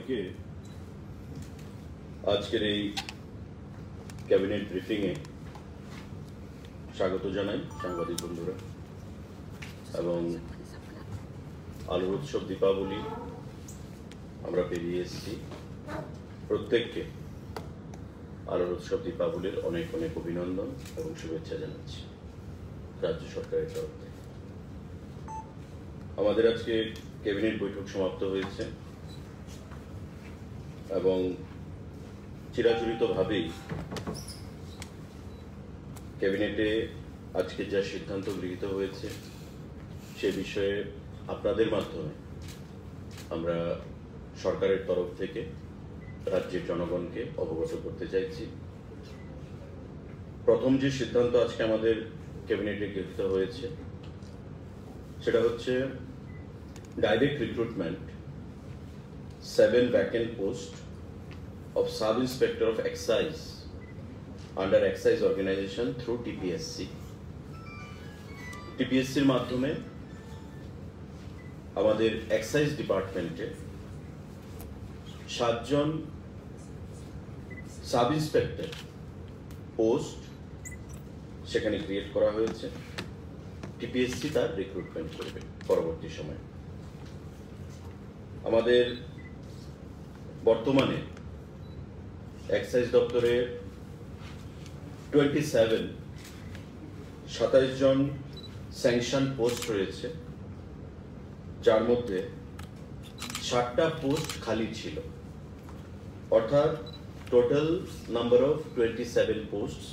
সবাইকে আজকের এই ক্যাবিনেট ব্রিফিংয়ে স্বাগত জানাই সাংবাদিক বন্ধুরা। এবং আলোর উৎসব দীপাবলি আমরা পেরিয়ে এসেছি। প্রত্যেককে আলোর উৎসব দীপাবলির অনেক অনেক অভিনন্দন এবং শুভেচ্ছা জানাচ্ছি রাজ্য সরকারের তরফ থেকে। আমাদের আজকে ক্যাবিনেট বৈঠক সমাপ্ত হয়েছে এবং চিরাচরিতভাবেই ক্যাবিনেটে আজকে যা সিদ্ধান্ত গৃহীত হয়েছে সে বিষয়ে আপনাদের মাধ্যমে আমরা সরকারের তরফ থেকে রাজ্যের জনগণকে অবগত করতে চাইছি। প্রথম যে সিদ্ধান্ত আজকে আমাদের ক্যাবিনেটে গৃহীত হয়েছে সেটা হচ্ছে direct recruitment 7 vacant posts of Sub-Inspector of Excise under Excise Organization through TPSC. TPSCর মাধ্যমে আমাদের এক্সাইজ ডিপার্টমেন্টে 7 জন সাব ইন্সপেক্টর পোস্ট সেখানে ক্রিয়েট করা হয়েছে। টিপিএসসি তার রিক্রুটমেন্ট করবে পরবর্তী সময়ে। আমাদের বর্তমানে এক্সাইজ দপ্তরে 27 জন স্যাংশন পোস্ট রয়েছে, যার মধ্যে 60টা পোস্ট খালি ছিল। অর্থাৎ total number of 27 posts,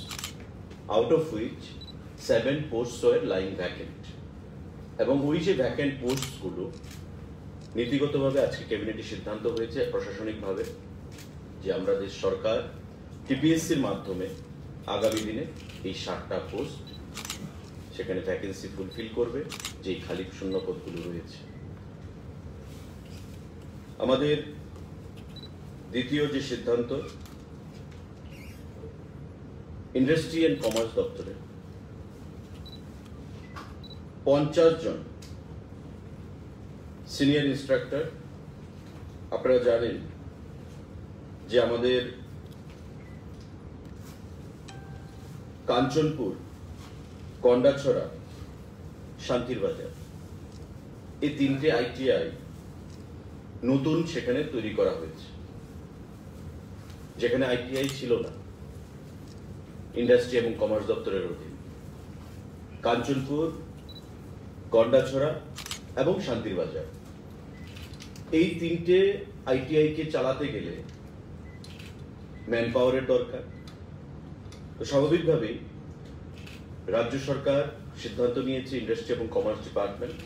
out of which 7 posts were lying vacant. এবং ওই যে ভ্যাকেন্ট পোস্টগুলো নীতিগতভাবে আজকে ক্যাবিনেটে সিদ্ধান্ত হয়েছে প্রশাসনিকভাবে যে আমরা দেশ সরকার টিপিএসসির মাধ্যমে আগামী দিনে এই 60টা পোস্ট সেখানে ভ্যাকেন্সি ফুলফিল করবে, যেই খালি শূন্য পদগুলো রয়েছে। আমাদের দ্বিতীয় যে সিদ্ধান্ত, ইন্ডাস্ট্রি অ্যান্ড কমার্স দপ্তরে 50 জন সিনিয়র ইন্সট্রাক্টর। আপনারা জানেন যে আমাদের কাঞ্চনপুর, কন্ডাছড়া, শান্তির বাজার এই 3টে আইটিআই নতুন সেখানে তৈরি করা হয়েছে, যেখানে আইটিআই ছিল না ইন্ডাস্ট্রি এবং কমার্স দপ্তরের অধীনে। কাঞ্চনপুর, কন্ডাছড়া এবং শান্তির বাজার এই 3টে আইটিআই কে চালাতে গেলে ম্যান পাওয়ারের দরকার। তো স্বাভাবিকভাবেই রাজ্য সরকার সিদ্ধান্ত নিয়েছে ইন্ডাস্ট্রি এবং কমার্স ডিপার্টমেন্ট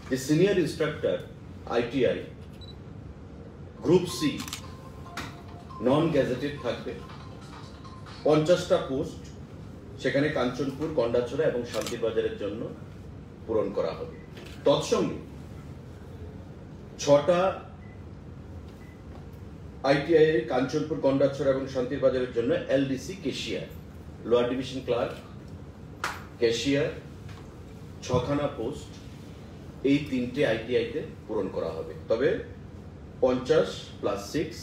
যে senior instructor ITI group C non gazetted থাকবে। 50টা পোস্ট সেখানে কাঞ্চনপুর, কন্ডাছড়া এবং শান্তির বাজারের জন্য পূরণ করা হবে। তৎসঙ্গে 6টা আইটিআই কাঞ্চনপুর, কন্ডাছড়া এবং শান্তির বাজারের জন্য LDC cashier, lower division clerk, cashier 6খানা পোস্ট এই 3টে আইটিআইতে পূরণ করা হবে। তবে 50 + 6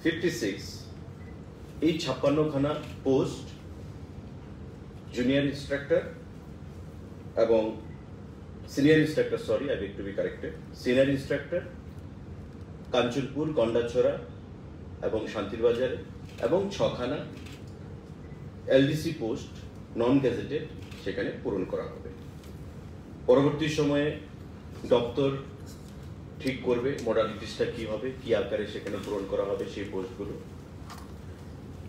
56 এই 56খানা পোস্ট জুনিয়র ইন্সট্রাক্টর এবং senior instructor, sorry I beg to be corrected, senior instructor Kanchanpur, Kondachhara এবং শান্তির বাজারে, এবং 6খানা এলডিসি পোস্ট নন গ্যাজেটেড সেখানে পূরণ করা হবে। পরবর্তী সময়ে দপ্তর ঠিক করবে মডালিটিসটা কি হবে, কি আকারে সেখানে পূরণ করা হবে সেই পোস্টগুলো।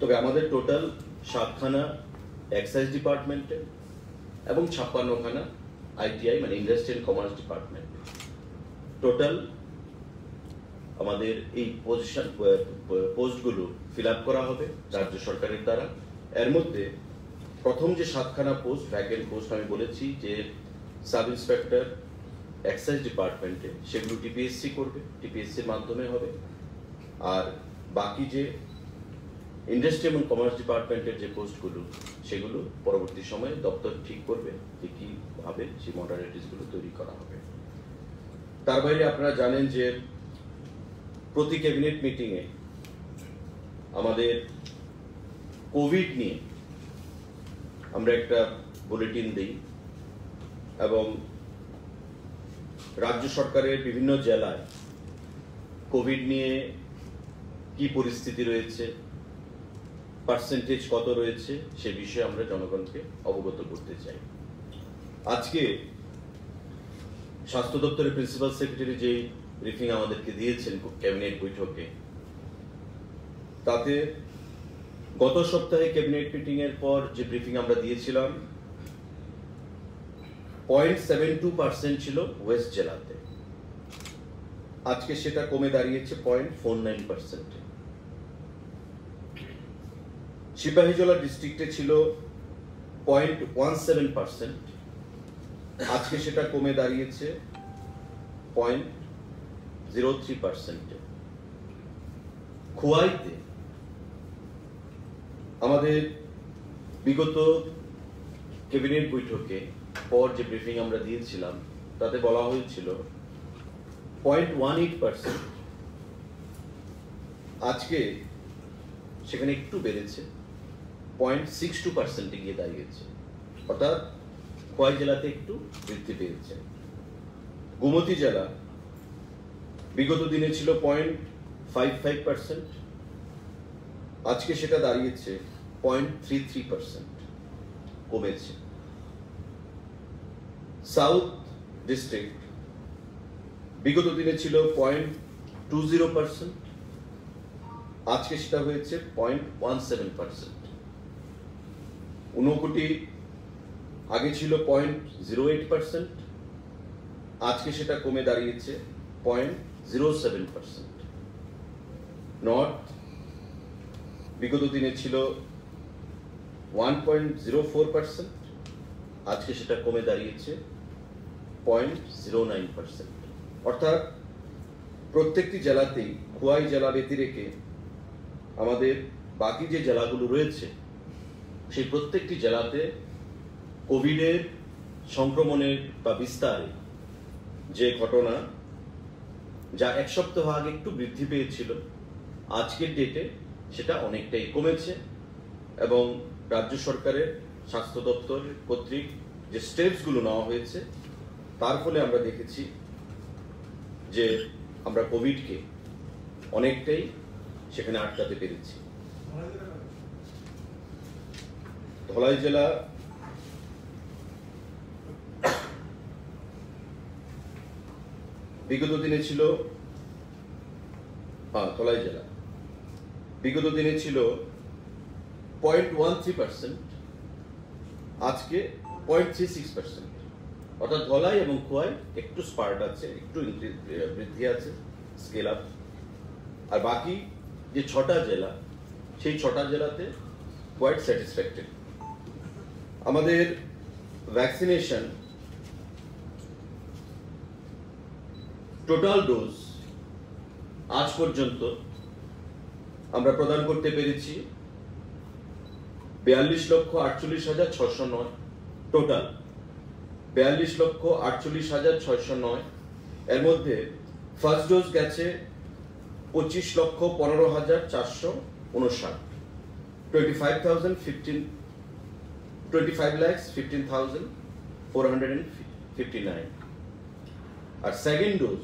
তবে আমাদের টোটাল 7খানা এক্সাইজ ডিপার্টমেন্টে এবং 56খানা আইটিআই মানে industry and commerce department, total আমাদের এই পোস্টগুলো ফিল আপ করা হবে রাজ্য সরকারের দ্বারা। এর মধ্যে প্রথম যে 7খানা পোস্ট ভ্যাকেন্ট পোস্ট আমি বলেছি যে সাব ইন্সপেক্টর এক্সাইজ ডিপার্টমেন্টে, সেগুলো টিপিএসসি করবে, টিপিএসসির মাধ্যমে হবে। আর বাকি যে ইন্ডাস্ট্রি এবং কমার্স ডিপার্টমেন্টের যে পোস্টগুলো সেগুলো পরবর্তী সময়ে দপ্তর ঠিক করবে যে কিভাবে সেই মডালিটিসগুলো তৈরি করা হবে। তার বাইরে আপনারা জানেন যে প্রতি ক্যাবিনেট মিটিংয়ে আমাদের কোভিড নিয়ে আমরা একটা বুলেটিন দিই এবং রাজ্য সরকারের বিভিন্ন জেলায় কোভিড নিয়ে কি পরিস্থিতি রয়েছে, পার্সেন্টেজ কত রয়েছে, সে বিষয়ে আমরা জনগণকে অবগত করতে চাই। আজকে স্বাস্থ্য দপ্তরের প্রিন্সিপাল সেক্রেটারি যে ব্রিফিং আমাদেরকে দিয়েছেন ক্যাবিনেট বৈঠকে, তাতে গত সপ্তাহে ক্যাবিনেট মিটিং এর পর যে ব্রিফিং আমরা দিয়েছিলাম 0.72% ছিল ওয়েস্ট জেলাতে, আজকে সেটা কমে দাঁড়িয়েছে 0.49%। সিপাহীজলা ডিস্ট্রিক্টে ছিল 0.17%, আজকে সেটা কমে দাঁড়িয়েছে 0.03%। খোয়াইতে আমাদের বিগত ক্যাবিনেট বৈঠকে পর যে ব্রিফিং আমরা দিয়েছিলাম তাতে বলা হয়েছিল 0.18%, আজকে সেখানে একটু বেড়েছে 0.62% গিয়ে দাঁড়িয়েছে, অর্থাৎ খোয়াই জেলাতে একটু বৃদ্ধি পেয়েছে। গোমতী জেলা বিগত দিনে ছিল 0.55%, আজকে সেটা দাঁড়িয়েছে 0.33%, কমেছে। সাউথ ডিস্ট্রিক্ট বিগত দিনে ছিল 0.20%, আজকে সেটা হয়েছে 0.17%। ঊনকোটি আগে ছিল 0.08%, আজকে সেটা কমে দাঁড়িয়েছে 0.07%। নর্থ বিগত দিনে ছিল 1.04%, আজকে সেটা কমে দাঁড়িয়েছে 0.09%। অর্থাৎ প্রত্যেকটি জেলাতেই, খোয়াই জেলা ব্যতিরেকে আমাদের বাকি যে জেলাগুলো রয়েছে সেই প্রত্যেকটি জেলাতে কোভিডের সংক্রমণের বা বিস্তারে যে ঘটনা, যা এক সপ্তাহ আগে একটু বৃদ্ধি পেয়েছিল, আজকের ডেটে সেটা অনেকটাই কমেছে এবং রাজ্য সরকারের স্বাস্থ্য দপ্তর কর্তৃক যে স্টেপসগুলো নেওয়া হয়েছে তার ফলে আমরা দেখেছি যে আমরা কোভিডকে অনেকটাই সেখানে আটকাতে পেরেছি। ধলাই জেলা বিগত দিনে ছিল ধলাই জেলা বিগত দিনে ছিল 0.13%, আজকে 0.36%। অর্থাৎ ধলাই এবং খোয়াই একটু স্পার্ট আছে, একটু বৃদ্ধি আছে, স্কেল আপ। আর বাকি যে 6টা জেলা, সেই 6টা জেলাতে কোয়াইট স্যাটিসফ্যাক্টরি। আমাদের ভ্যাকসিনেশন টোটাল ডোজ আজ পর্যন্ত আমরা প্রদান করতে পেরেছি 42,48,609 টোটাল, 42,48,609। এর মধ্যে ফার্স্ট ডোজ গেছে 25,15,459, 25,15,459। আর সেকেন্ড ডোজ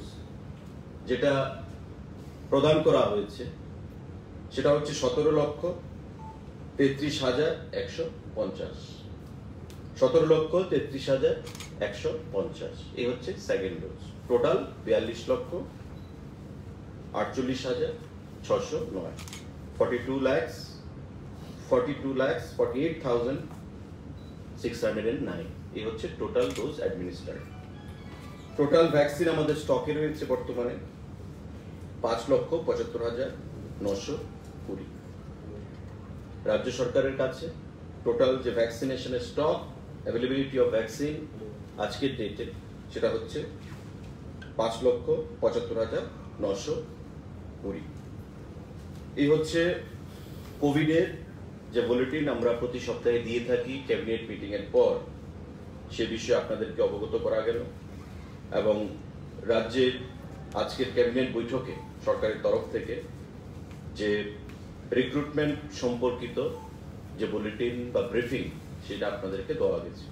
যেটা প্রদান করা হয়েছে সেটা হচ্ছে 17,33,150, 17,33,150। এই হচ্ছে সেকেন্ড ডোজ। টোটাল 42,48,609, 42,48,609। এই হচ্ছে টোটাল ডোজ অ্যাডমিনিস্ট্রেড। টোটাল ভ্যাকসিন আমাদের স্টকে রয়েছে বর্তমানে 5,75,920। রাজ্য সরকারের কাছে টোটাল যে ভ্যাকসিনেশনের স্টক, অ্যাভেলেবিলিটি অফ ভ্যাকসিন আজকের ডেটে সেটা হচ্ছে 5,75,920। এই হচ্ছে কোভিডের যে বুলেটিন আমরা প্রতি সপ্তাহে দিয়ে থাকি ক্যাবিনেট মিটিং এর পর, সে বিষয়ে আপনাদেরকে অবগত করা গেল। এবং রাজ্যের আজকের ক্যাবিনেট বৈঠকে সরকারের তরফ থেকে যে রিক্রুটমেন্ট সম্পর্কিত যে বুলেটিন বা ব্রিফিং সেটা আপনাদেরকে দেওয়া গেছে।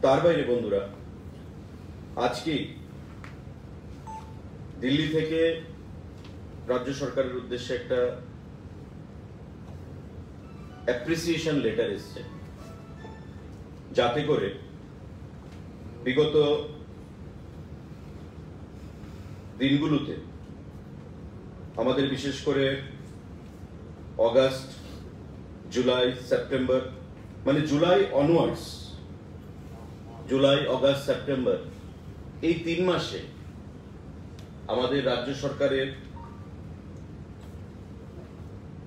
তার বাইরে বন্ধুরা, আজকে দিল্লি থেকে রাজ্য সরকারের উদ্দেশ্যে একটা অ্যাপ্রিসিয়েশন লেটার এসছে, যাতে করে বিগত দিনগুলোতে আমাদের বিশেষ করে অগাস্ট, জুলাই, সেপ্টেম্বর, মানে July onwards, July, August, September, এই 3 মাসে আমাদের রাজ্য সরকারের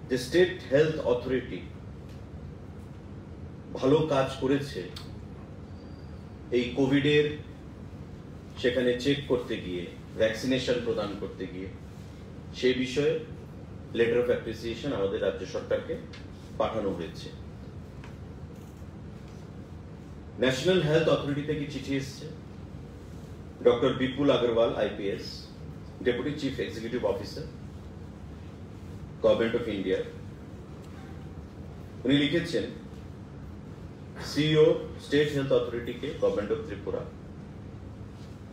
যে স্টেট হেলথ অথরিটি ভালো কাজ করেছে এই কোভিডের সেখানে চেক করতে গিয়ে, ভ্যাকসিনেশন প্রদান করতে গিয়ে, সেই বিষয়ে লেটার অফ অ্যাপ্রিসিয়েশন আমাদের রাজ্য সরকারকে পাঠানো হয়েছে। ন্যাশনাল হেলথ অথরিটি থেকে চিঠি এসছে। Doctor Bipul Agarwal IPS, deputy chief executive officer, government of India, উনি লিখেছেন সিইও স্টেট হেলথ অথরিটিকে, government of Tripura,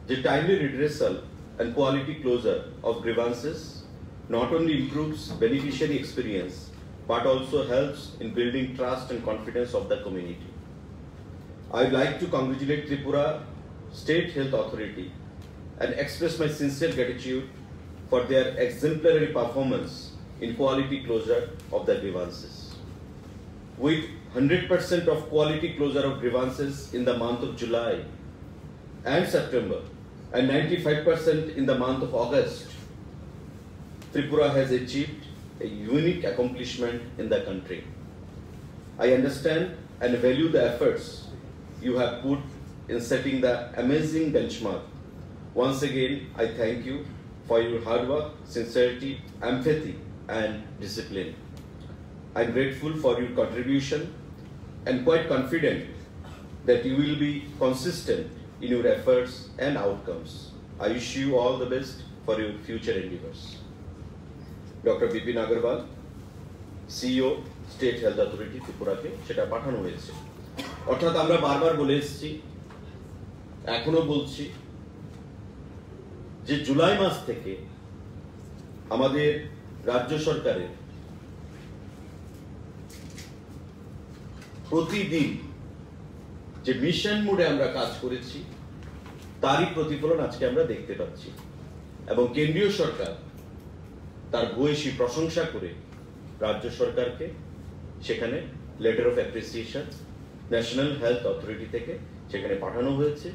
the timely redressal and quality closure of grievances not only improves beneficiary experience but also helps in building trust and confidence of the community. I would like to congratulate Tripura State Health Authority and express my sincere gratitude for their exemplary performance in quality closure of the grievances. With 100% of quality closure of grievances in the month of July and September and 95% in the month of August, Tripura has achieved a unique accomplishment in the country. I understand and value the efforts you have put in setting the amazing benchmark. Once again, I thank you for your hard work, sincerity, empathy, and discipline. I'm grateful for your contribution and quite confident that you will be consistent in your efforts and outcomes. I wish you all the best for your future endeavors. Dr. Bipin Agarwal, CEO, State Health Authority, ত্রিপুরাকে সেটা পাঠানো হয়েছে। অর্থাৎ আমরা বারবার বলে এসেছি, এখনো বলছি, যে জুলাই মাস থেকে আমাদের রাজ্য সরকারের প্রতিদিন যে মিশন মোডে আমরা কাজ করেছি তারই প্রতিফলন আজকে আমরা দেখতে পাচ্ছি। এবং কেন্দ্রীয় সরকার তার ভূয়সী প্রশংসা করে রাজ্য সরকারকে সেখানে letter of appreciation national health authority থেকে সেখানে পাঠানো হয়েছে,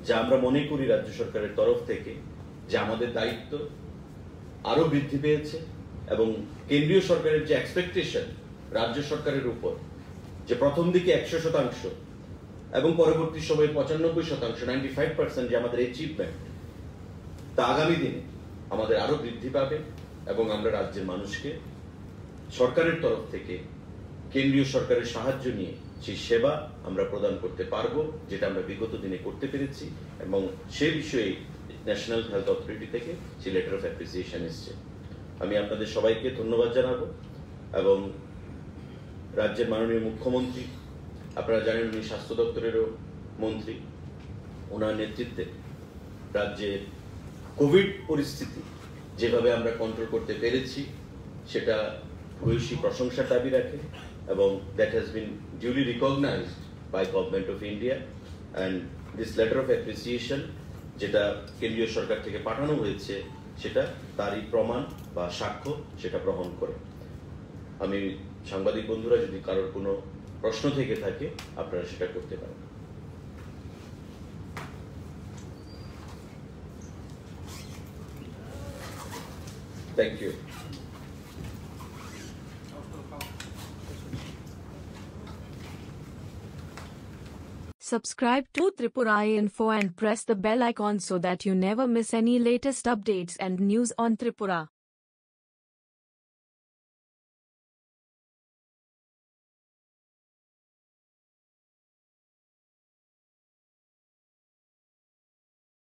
যা আমরা মনে করি রাজ্য সরকারের তরফ থেকে যে আমাদের দায়িত্ব আরো বৃদ্ধি পেয়েছে এবং কেন্দ্রীয় সরকারের যে এক্সপেকটেশন রাজ্য সরকারের উপর, যে প্রথম দিকে 100% এবং পরবর্তী সময়ে 95%, 95% যে আমাদের অ্যাচিভমেন্ট, তা আগামী দিনে আমাদের আরো বৃদ্ধি পাবে এবং আমরা রাজ্যের মানুষকে সরকারের তরফ থেকে কেন্দ্রীয় সরকারের সাহায্য নিয়ে সেই সেবা আমরা প্রদান করতে পারবো, যেটা আমরা বিগত দিনে করতে পেরেছি। এবং সে বিষয়ে ন্যাশনাল হেলথ অথরিটি থেকে সেই লেটার অফ অ্যাপ্রিসিয়েশন এসছে। আমি আপনাদের সবাইকে ধন্যবাদ জানাবো এবং রাজ্যের মাননীয় মুখ্যমন্ত্রী, আপনারা জানেন উনি স্বাস্থ্য দপ্তরেরও মন্ত্রী, ওনার নেতৃত্বে রাজ্যের কোভিড পরিস্থিতি যেভাবে আমরা কন্ট্রোল করতে পেরেছি সেটা ভূয়সী প্রশংসার দাবি রাখে এবং that has been duly recognised by government of India and this letter of appreciation যেটা কেন্দ্রীয় সরকার থেকে পাঠানো হয়েছে সেটা তারই প্রমাণ বা সাক্ষ্য সেটা গ্রহণ করে। আমি সাংবাদিক বন্ধুরা, যদি কারোর কোনো প্রশ্ন থেকে থাকে আপনারা সেটা করতে পারেন। Thank you. Subscribe to Tripura Info and press the bell icon so that you never miss any latest updates and news on Tripura.